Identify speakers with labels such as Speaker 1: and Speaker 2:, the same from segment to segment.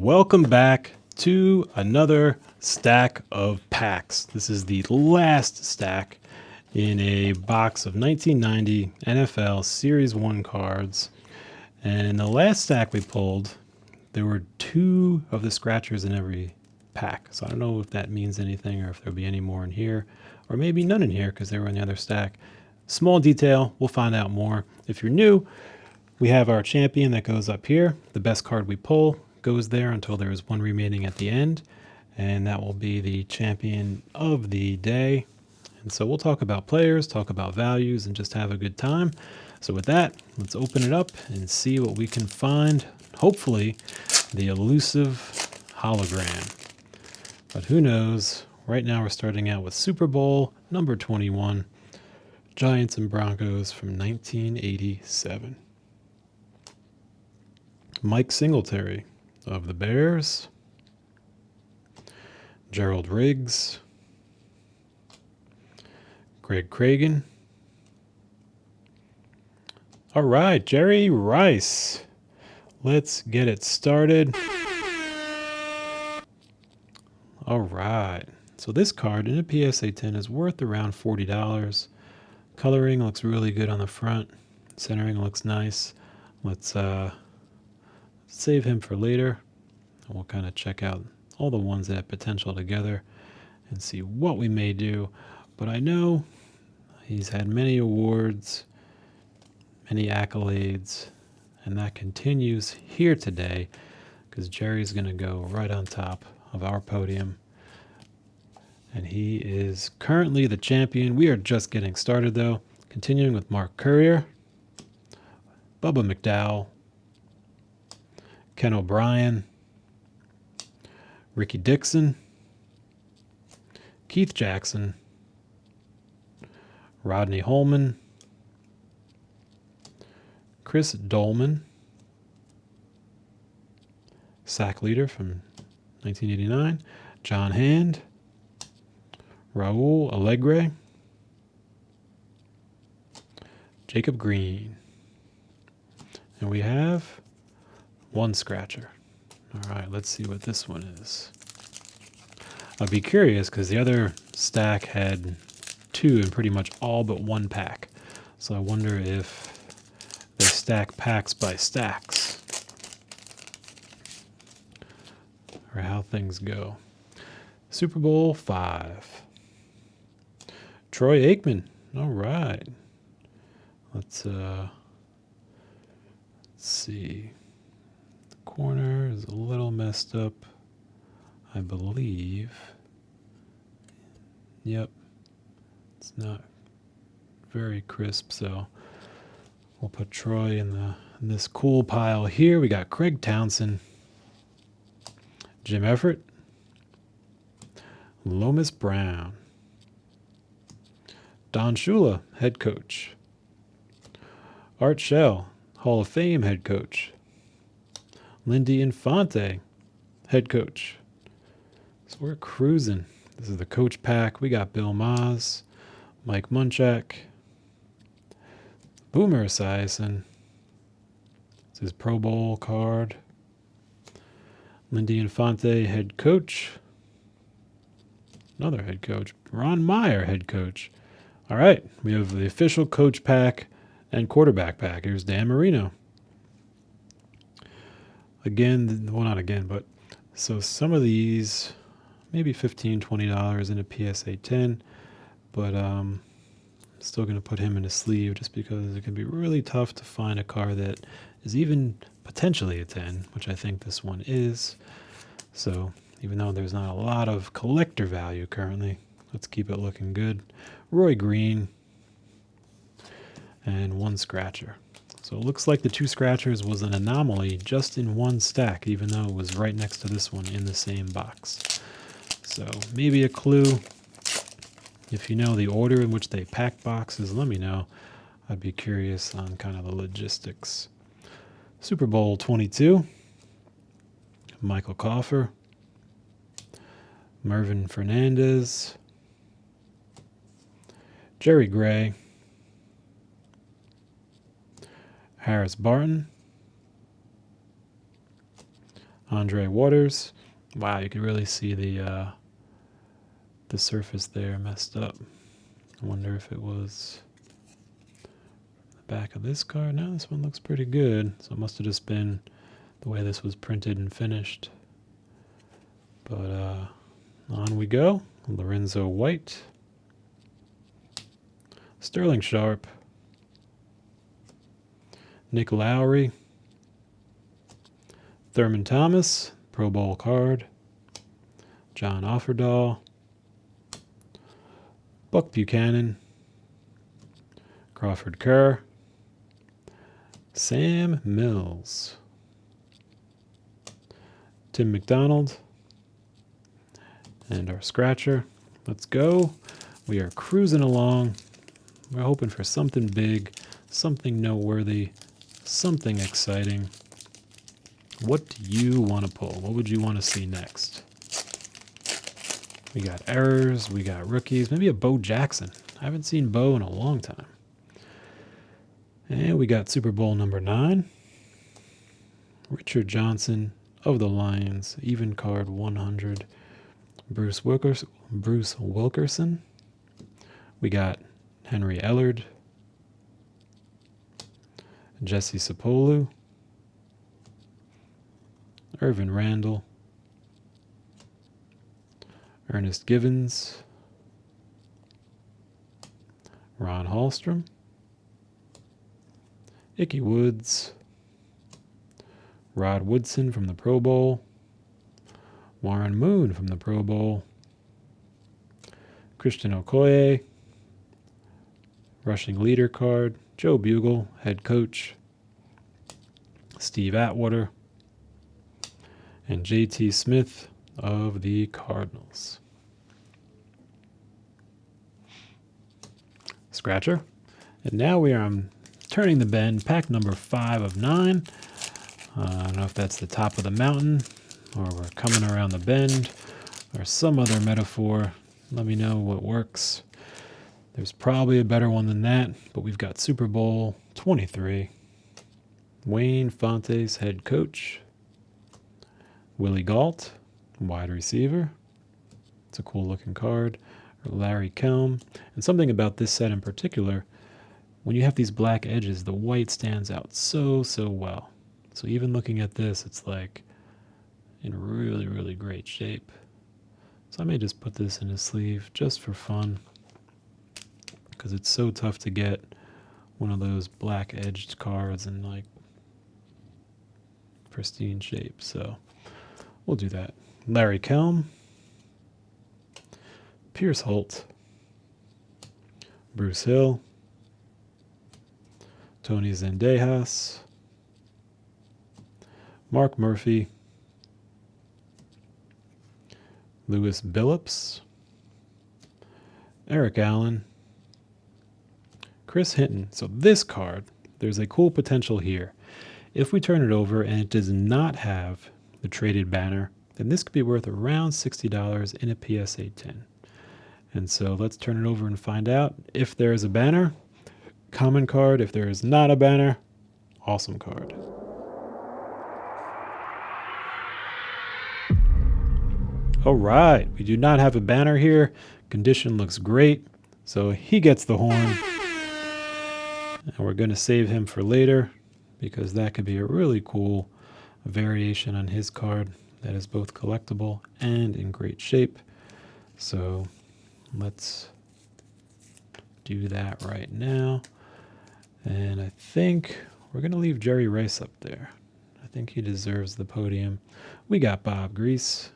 Speaker 1: welcome back to another stack of packs. This is the last stack in a box of 1990 NFL Series 1 cards. And in the last stack we pulled, there were 2 of the scratchers in every pack. So I don't know if that means anything or if there'll be any more in here, or maybe none in here because they were in the other stack. Small detail, we'll find out more. If you're new, we have our champion that goes up here. The best card we pull goes there until there is one remaining at the end, and that will be the champion of the day. And so we'll talk about players, talk about values, and just have a good time. So with that, let's open it up and see what we can find. Hopefully, the elusive hologram. But who knows? Right now we're starting out with Super Bowl number 21, Giants and Broncos from 1987. Mike Singletary of the Bears, Gerald Riggs, Greg Cragen. All right, Jerry Rice. Let's get it started. All right, so this card in a PSA 10 is worth around $40. Coloring looks really good on the front. Centering looks nice. Let's save him for later. And we'll kind of check out all the ones that have potential together and see what we may do. But I know he's had many awards, many accolades, and that continues here today because Jerry's going to go right on top of our podium. And he is currently the champion. We are just getting started, though. Continuing with Mark Courier, Bubba McDowell, Ken O'Brien, Ricky Dixon, Keith Jackson, Rodney Holman, Chris Dolman, sack leader from 1989, John Hand, Raul Alegre, Jacob Green. And we have one scratcher. All right, let's see what this one is. I'll be curious because the other stack had 2 in pretty much all but one pack. So I wonder if they stack packs by stacks or how things go. Super Bowl 5. Troy Aikman. All right. Let's see. The corner is a little messed up, I believe. Yep. It's not very crisp, so we'll put Troy in this cool pile here. We got Craig Townsend, Jim Everett, Lomas Brown, Don Shula, head coach, Art Shell, Hall of Fame head coach, Lindy Infante, head coach. So we're cruising. This is the coach pack. We got Bill Maas, Mike Munchak, Boomer Esiason. It's his Pro Bowl card. Lindy Infante, head coach. Another head coach. Ron Meyer, head coach. All right, we have the official coach pack and quarterback pack. Here's Dan Marino. Again, well, not again, but so some of these, maybe $15, $20 in a PSA 10, but I'm still going to put him in a sleeve just because it can be really tough to find a card that is even potentially a 10, which I think this one is. So even though there's not a lot of collector value currently, let's keep it looking good. Roy Green and one scratcher. So it looks like the 2 scratchers was an anomaly just in one stack, even though it was right next to this one in the same box. So maybe a clue. If you know the order in which they pack boxes, let me know. I'd be curious on kind of the logistics. Super Bowl 22. Michael Coffer. Mervin Fernandez. Jerry Gray. Harris Barton. Andre Waters. Wow, you can really see the surface there messed up. I wonder if it was the back of this card. No, this one looks pretty good. So it must have just been the way this was printed and finished. But on we go. Lorenzo White. Sterling Sharp. Nick Lowry. Thurman Thomas, Pro Bowl card. John Offerdahl. Buck Buchanan. Crawford Kerr. Sam Mills. Tim McDonald. And our scratcher. Let's go. We are cruising along. We're hoping for something big, something noteworthy, something exciting. What do you want to pull? What would you want to see next? We got errors. We got rookies. Maybe a Bo Jackson. I haven't seen Bo in a long time. And we got Super Bowl number 9. Richard Johnson of the Lions. Even card 100. Bruce Wilkerson. We got Henry Ellard. Jesse Sapolu. Irvin Randall. Ernest Givens. Ron Hallstrom. Ickey Woods. Rod Woodson from the Pro Bowl. Warren Moon from the Pro Bowl. Christian Okoye. Rushing leader card. Joe Bugle, head coach. Steve Atwater. And J.T. Smith of the Cardinals. Scratcher. And now we are turning the bend, pack number 5 of 9. I don't know if that's the top of the mountain, or we're coming around the bend, or some other metaphor. Let me know what works. There's probably a better one than that, but we've got Super Bowl 23. Wayne Fontes, head coach. Willie Gault, wide receiver. It's a cool looking card. Larry Kelm. And something about this set in particular, when you have these black edges, the white stands out so well. So even looking at this, it's like in really, really great shape. So I may just put this in a sleeve just for fun, because it's so tough to get one of those black edged cards in like pristine shape. So we'll do that. Larry Kelm. Pierce Holt. Bruce Hill. Tony Zendejas. Mark Murphy. Lewis Billups. Eric Allen. Chris Hinton. So this card, there's a cool potential here. If we turn it over and it does not have the traded banner, then this could be worth around $60 in a PSA 10. And so let's turn it over and find out. If there is a banner, common card. If there is not a banner, awesome card. All right, we do not have a banner here. Condition looks great, so he gets the horn. And we're going to save him for later, because that could be a really cool variation on his card that is both collectible and in great shape. So let's do that right now. And I think we're going to leave Jerry Rice up there. I think he deserves the podium. We got Bob Grease,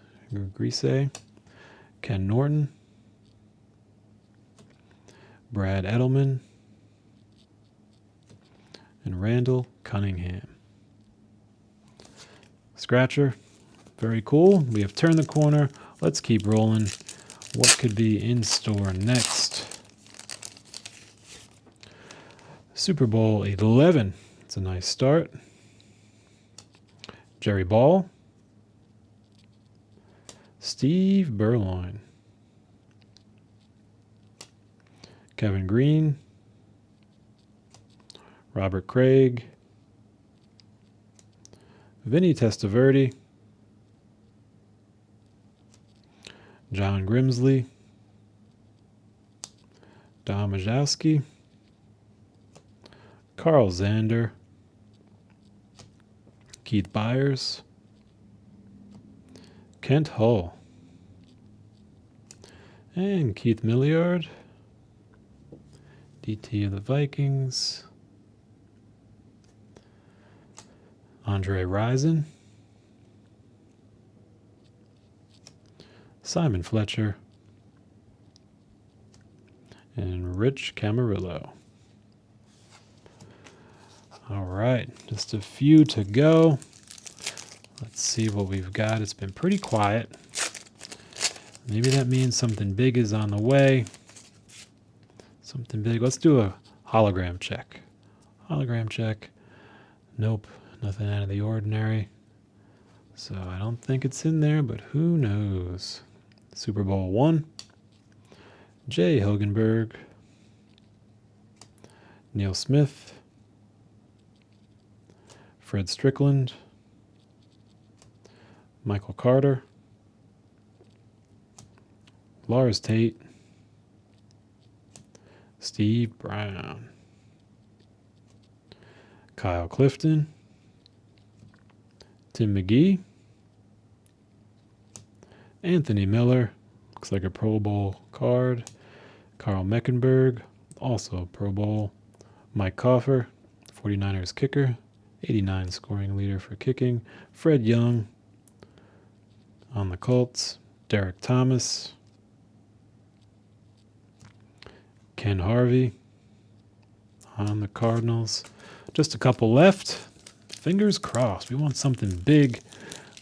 Speaker 1: Ken Norton, Brad Edelman, and Randall Cunningham. Scratcher, very cool. We have turned the corner. Let's keep rolling. What could be in store next? Super Bowl 11. It's a nice start. Jerry Ball. Steve Burloin. Kevin Green. Robert Craig. Vinny Testaverde. John Grimsley, Don Majowski, Carl Zander, Keith Byers, Kent Hull, and Keith Milliard, DT of the Vikings, Andre Rison, Simon Fletcher, and Rich Camarillo. All right, just a few to go. Let's see what we've got. It's been pretty quiet. Maybe that means something big is on the way. Something big. Let's do a hologram check. Hologram check. Nope, nothing out of the ordinary. So I don't think it's in there, but who knows? Super Bowl I. Jay Hilgenberg. Neil Smith. Fred Strickland. Michael Carter. Lars Tate. Steve Brown. Kyle Clifton. Tim McGee. Anthony Miller. Looks like a Pro Bowl card. Carl Meckenberg. Also a Pro Bowl. Mike Coffer. 49ers kicker. 89 scoring leader for kicking. Fred Young on the Colts. Derek Thomas. Ken Harvey on the Cardinals. Just a couple left. Fingers crossed. We want something big.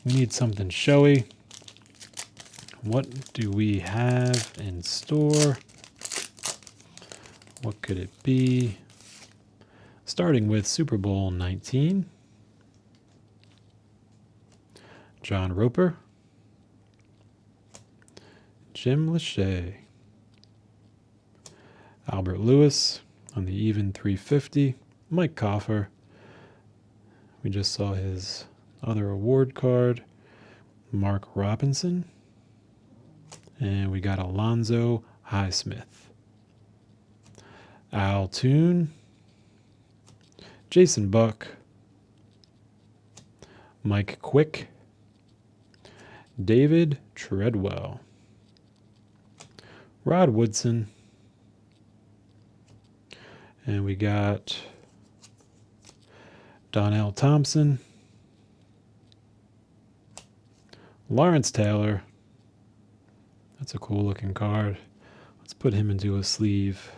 Speaker 1: We need something showy. What do we have in store? What could it be? Starting with Super Bowl 19. John Roper. Jim Lachey. Albert Lewis on the even 350. Mike Coffer. We just saw his other award card. Mark Robinson. And we got Alonzo Highsmith. Al Toon. Jason Buck. Mike Quick. David Treadwell. Rod Woodson. And we got Donnell Thompson. Lawrence Taylor. That's a cool looking card. Let's put him into a sleeve.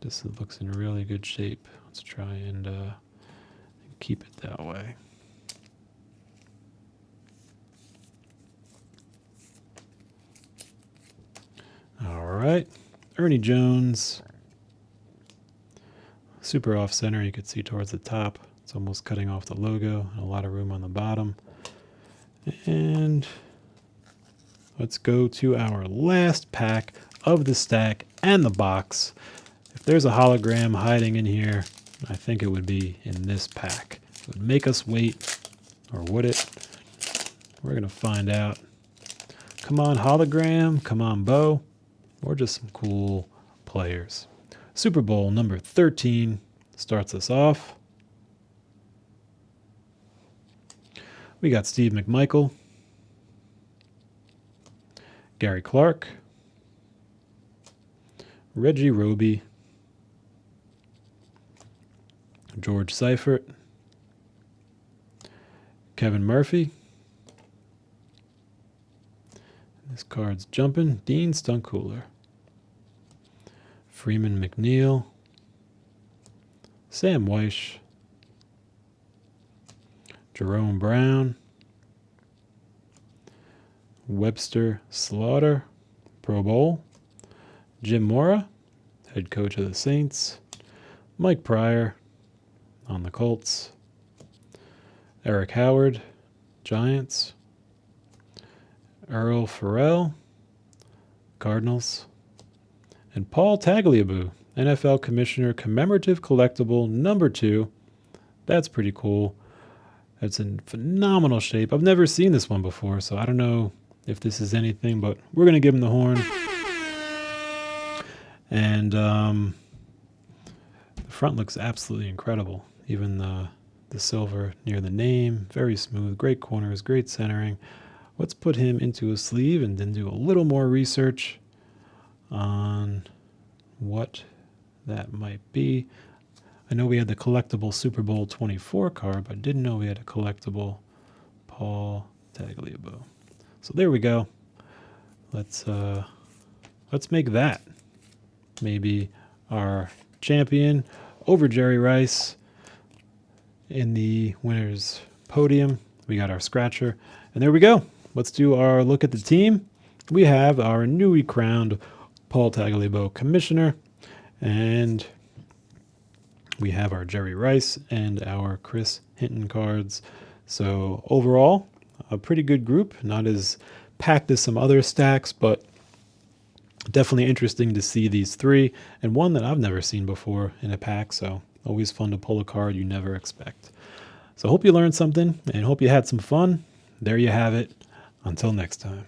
Speaker 1: This looks in really good shape. Let's try and keep it that way. All right. Ernie Jones. Super off center. You can see towards the top. It's almost cutting off the logo and a lot of room on the bottom. And let's go to our last pack of the stack and the box. If there's a hologram hiding in here, I think it would be in this pack. It would make us wait, or would it? We're going to find out. Come on, hologram. Come on, Bo. Or just some cool players. Super Bowl number 13 starts us off. We got Steve McMichael, Gary Clark, Reggie Roby, George Seifert, Kevin Murphy. This card's jumping. Dean Stunkuhler, Freeman McNeil, Sam Weish, Jerome Brown, Webster Slaughter, Pro Bowl, Jim Mora, head coach of the Saints, Mike Pryor on the Colts, Eric Howard, Giants, Earl Farrell, Cardinals, and Paul Tagliabue, NFL Commissioner Commemorative Collectible number 2. That's pretty cool. It's in phenomenal shape. I've never seen this one before, so I don't know if this is anything, but we're going to give him the horn. And the front looks absolutely incredible. Even the silver near the name, very smooth, great corners, great centering. Let's put him into a sleeve and then do a little more research on what that might be. I know we had the collectible Super Bowl 24 card, but I didn't know we had a collectible Paul Tagliabue. So there we go. Let's make that maybe our champion over Jerry Rice in the winner's podium. We got our scratcher, and there we go. Let's do our look at the team. We have our newly crowned Paul Tagliabue commissioner, and we have our Jerry Rice and our Chris Hinton cards. So overall, a pretty good group. Not as packed as some other stacks, but definitely interesting to see these three, and one that I've never seen before in a pack. So always fun to pull a card you never expect. So hope you learned something and hope you had some fun. There you have it. Until next time.